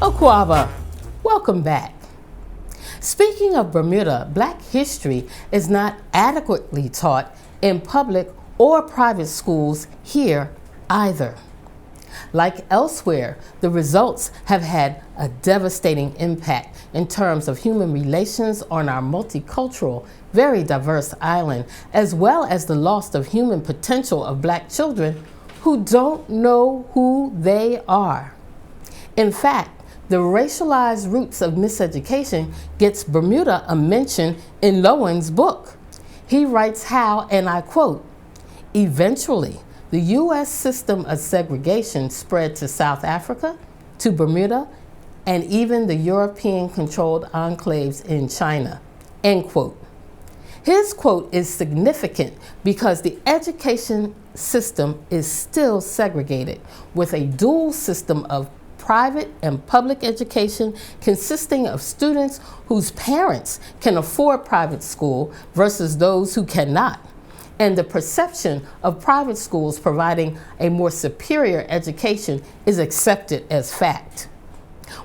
Aquaba, welcome back. Speaking of Bermuda, Black history is not adequately taught in public or private schools here either. Like elsewhere, the results have had a devastating impact in terms of human relations on our multicultural, very diverse island, as well as the loss of human potential of Black children who don't know who they are. In fact, the racialized roots of miseducation gets Bermuda a mention in Lowen's book. He writes how, and I quote, "Eventually, the U.S. system of segregation spread to South Africa, to Bermuda, and even the European-controlled enclaves in China," end quote. His quote is significant because the education system is still segregated, with a dual system of private and public education consisting of students whose parents can afford private school versus those who cannot, and the perception of private schools providing a more superior education is accepted as fact.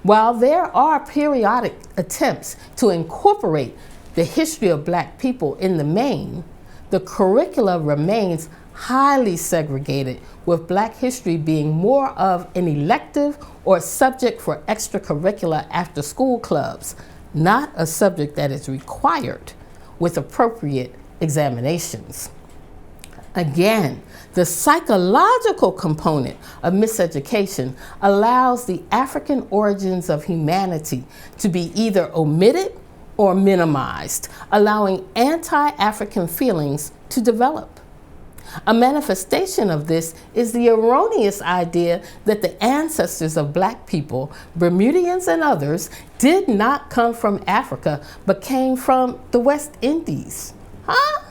While there are periodic attempts to incorporate the history of Black people in the main, the curricula remains highly segregated, with Black history being more of an elective or subject for extracurricular after-school clubs, not a subject that is required with appropriate examinations. Again, the psychological component of miseducation allows the African origins of humanity to be either omitted or minimized, allowing anti-African feelings to develop. A manifestation of this is the erroneous idea that the ancestors of Black people, Bermudians and others, did not come from Africa, but came from the West Indies. Huh?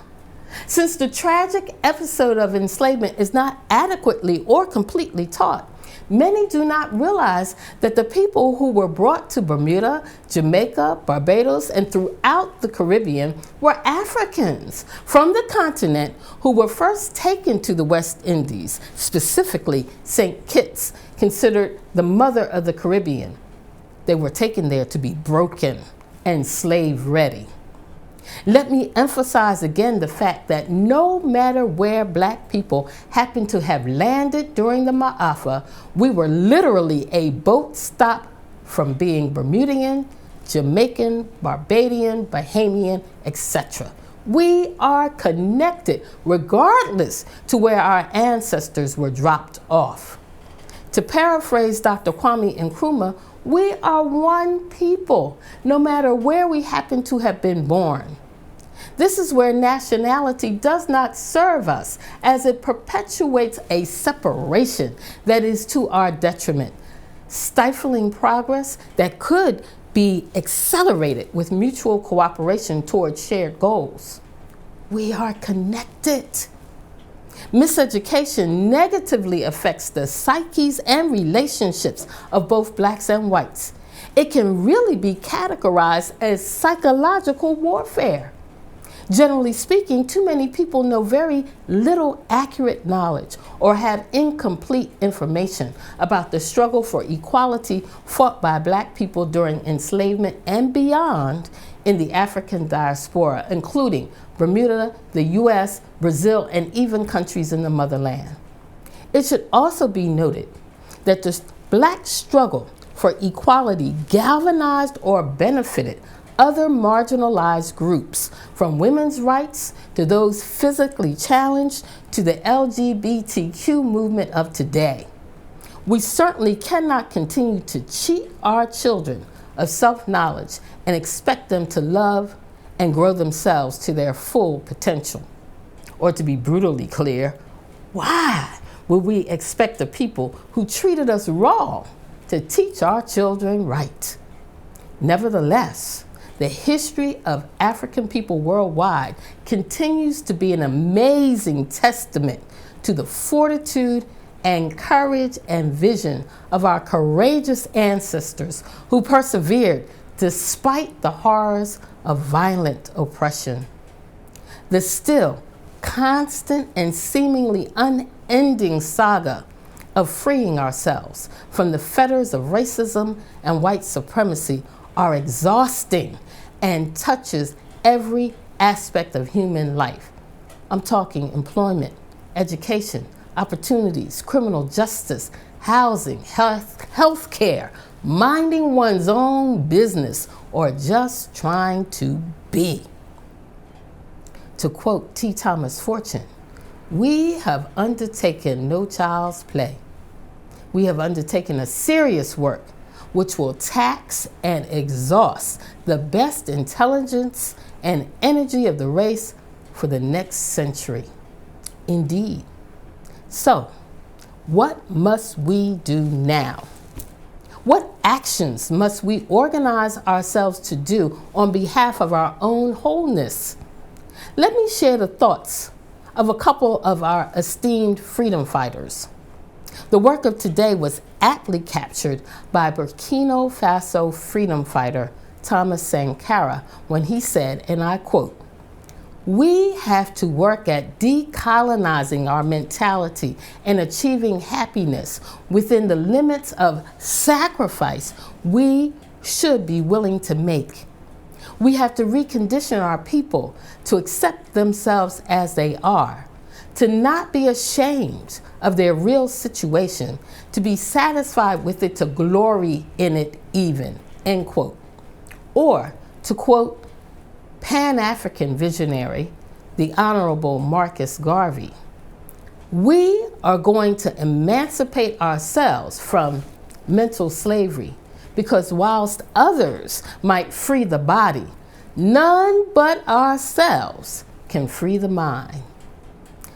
Since the tragic episode of enslavement is not adequately or completely taught, many do not realize that the people who were brought to Bermuda, Jamaica, Barbados, and throughout the Caribbean were Africans from the continent who were first taken to the West Indies, specifically St. Kitts, considered the mother of the Caribbean. They were taken there to be broken and slave-ready. Let me emphasize again the fact that no matter where Black people happen to have landed during the Ma'afa, we were literally a boat stop from being Bermudian, Jamaican, Barbadian, Bahamian, etc. We are connected regardless to where our ancestors were dropped off. To paraphrase Dr. Kwame Nkrumah, we are one people, no matter where we happen to have been born. This is where nationality does not serve us, as it perpetuates a separation that is to our detriment, stifling progress that could be accelerated with mutual cooperation towards shared goals. We are connected. Miseducation negatively affects the psyches and relationships of both Blacks and whites. It can really be categorized as psychological warfare. Generally speaking, too many people know very little accurate knowledge or have incomplete information about the struggle for equality fought by Black people during enslavement and beyond in the African diaspora, including Bermuda, the U.S., Brazil, and even countries in the motherland. It should also be noted that the Black struggle for equality galvanized or benefited other marginalized groups, from women's rights to those physically challenged to the LGBTQ movement of today. We certainly cannot continue to cheat our children of self-knowledge and expect them to love and grow themselves to their full potential. Or to be brutally clear, why would we expect the people who treated us wrong to teach our children right? Nevertheless, the history of African people worldwide continues to be an amazing testament to the fortitude and courage and vision of our courageous ancestors who persevered despite the horrors of violent oppression. The still constant and seemingly unending saga of freeing ourselves from the fetters of racism and white supremacy are exhausting and touches every aspect of human life. I'm talking employment, education, opportunities, criminal justice, housing, health care, minding one's own business, or just trying to be. To quote T. Thomas Fortune, we have undertaken no child's play. We have undertaken a serious work which will tax and exhaust the best intelligence and energy of the race for the next century. Indeed. So, what must we do now? What actions must we organize ourselves to do on behalf of our own wholeness? Let me share the thoughts of a couple of our esteemed freedom fighters. The work of today was aptly captured by Burkina Faso freedom fighter Thomas Sankara when he said, and I quote, "We have to work at decolonizing our mentality and achieving happiness within the limits of sacrifice we should be willing to make. We have to recondition our people to accept themselves as they are, to not be ashamed of their real situation, to be satisfied with it, to glory in it even," end quote. Or, to quote Pan-African visionary, the Honorable Marcus Garvey, "We are going to emancipate ourselves from mental slavery, because whilst others might free the body, none but ourselves can free the mind."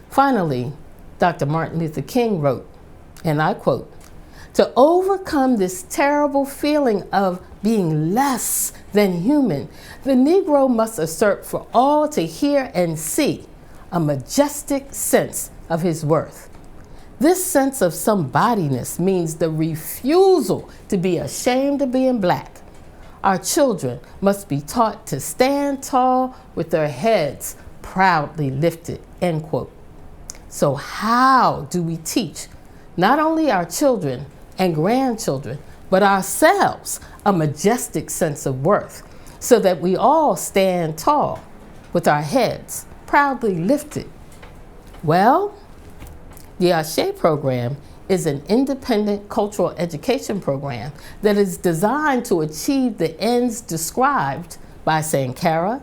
Finally, Dr. Martin Luther King wrote, and I quote, "To overcome this terrible feeling of being less than human, the Negro must assert for all to hear and see a majestic sense of his worth. This sense of somebodyness means the refusal to be ashamed of being black. Our children must be taught to stand tall with their heads proudly lifted," end quote. So how do we teach not only our children and grandchildren, but ourselves a majestic sense of worth so that we all stand tall with our heads proudly lifted? Well, the Ashe program is an independent cultural education program that is designed to achieve the ends described by Sankara,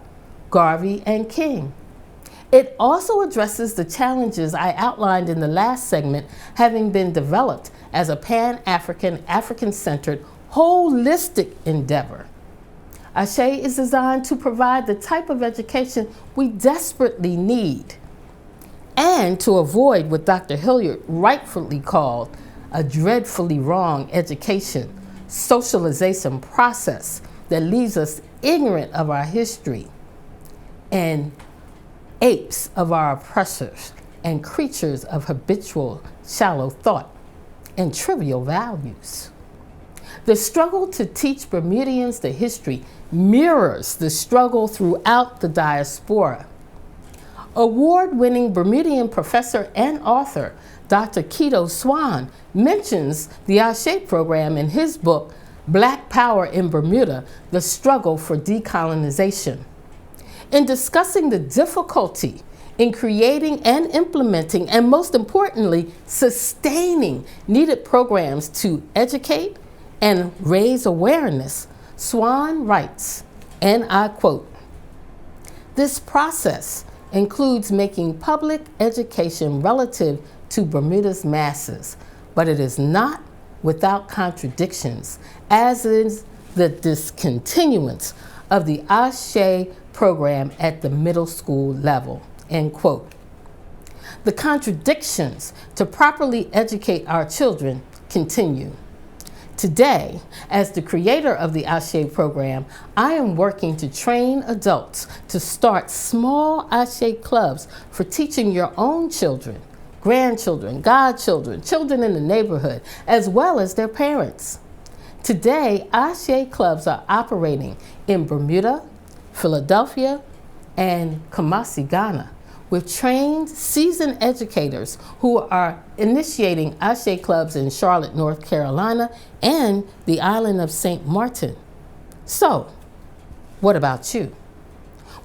Garvey, and King. It also addresses the challenges I outlined in the last segment, having been developed as a Pan-African, African-centered, holistic endeavor. Ashe is designed to provide the type of education we desperately need, and to avoid what Dr. Hilliard rightfully called a dreadfully wrong education socialization process that leaves us ignorant of our history and apes of our oppressors and creatures of habitual shallow thought and trivial values. The struggle to teach Bermudians the history mirrors the struggle throughout the diaspora. Award-winning Bermudian professor and author Dr. Keto Swan mentions the Ashe program in his book, Black Power in Bermuda, The Struggle for Decolonization. In discussing the difficulty in creating and implementing, and most importantly, sustaining needed programs to educate and raise awareness, Swan writes, and I quote, "This process includes making public education relative to Bermuda's masses, but it is not without contradictions, as is the discontinuance of the Ashe program at the middle school level," end quote. The contradictions to properly educate our children continue. Today, as the creator of the Ashe program, I am working to train adults to start small Ashe clubs for teaching your own children, grandchildren, godchildren, children in the neighborhood, as well as their parents. Today, Ashe clubs are operating in Bermuda, Philadelphia, and Kumasi, Ghana, with trained, seasoned educators who are initiating Ashe clubs in Charlotte, North Carolina, and the island of St. Martin. So, what about you?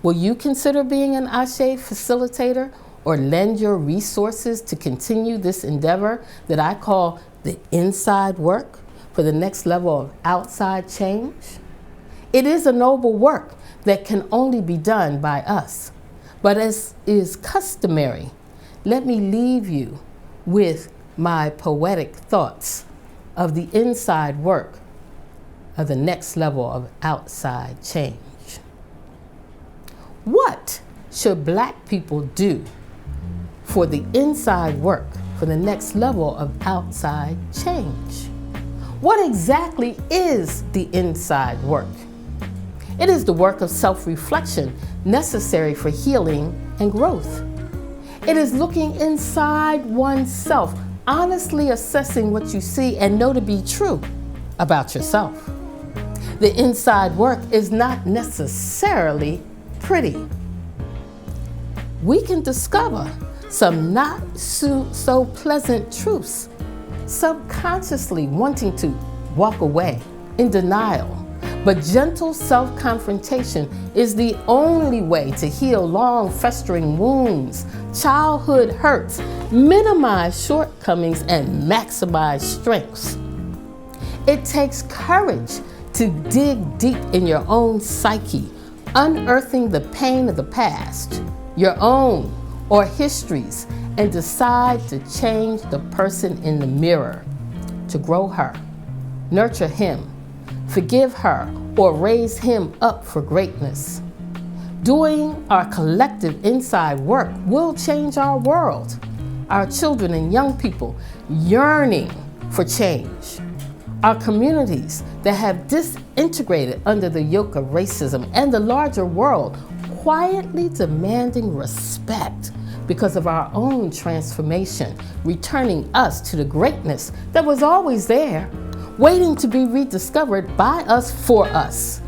Will you consider being an Ashe facilitator or lend your resources to continue this endeavor that I call the inside work for the next level of outside change? It is a noble work that can only be done by us. But as is customary, let me leave you with my poetic thoughts of the inside work of the next level of outside change. What should Black people do for the inside work for the next level of outside change? What exactly is the inside work? It is the work of self-reflection necessary for healing and growth. It is looking inside oneself, honestly assessing what you see and know to be true about yourself. The inside work is not necessarily pretty. We can discover some not so pleasant truths, subconsciously wanting to walk away in denial. But gentle self-confrontation is the only way to heal long festering wounds, childhood hurts, minimize shortcomings, and maximize strengths. It takes courage to dig deep in your own psyche, unearthing the pain of the past, your own or histories, and decide to change the person in the mirror, to grow her, nurture him, forgive her, or raise him up for greatness. Doing our collective inside work will change our world, our children and young people yearning for change, our communities that have disintegrated under the yoke of racism, and the larger world quietly demanding respect because of our own transformation, returning us to the greatness that was always there, waiting to be rediscovered by us for us.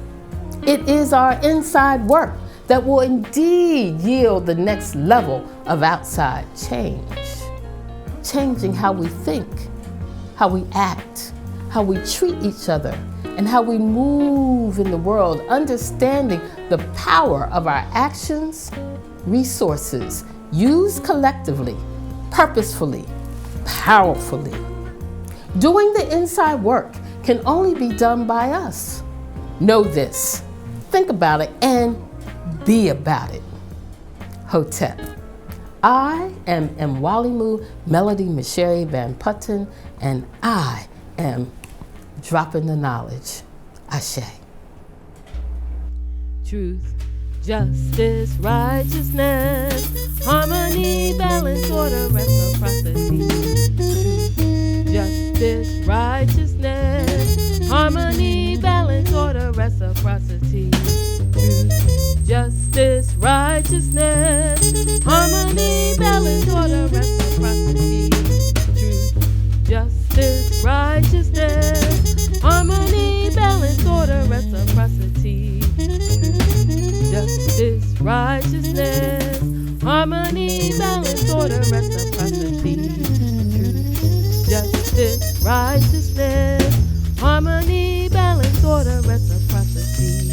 It is our inside work that will indeed yield the next level of outside change. Changing how we think, how we act, how we treat each other, and how we move in the world, understanding the power of our actions, resources, used collectively, purposefully, powerfully. Doing the inside work can only be done by us. Know this, think about it, and be about it. Hotep. I am Mwalimu Melody Mishere Van Putten, and I am dropping the knowledge. Ashe. Truth, justice, righteousness, harmony, balance, order, reciprocity. Truth, justice, righteousness, harmony, balance, order, reciprocity. Truth, justice, righteousness, harmony, balance, order, reciprocity. Truth, justice, righteousness, harmony, balance, order, reciprocity. Justice, righteousness, harmony, balance, order, reciprocity. Truth, justice, righteousness, harmony, balance, order, reciprocity.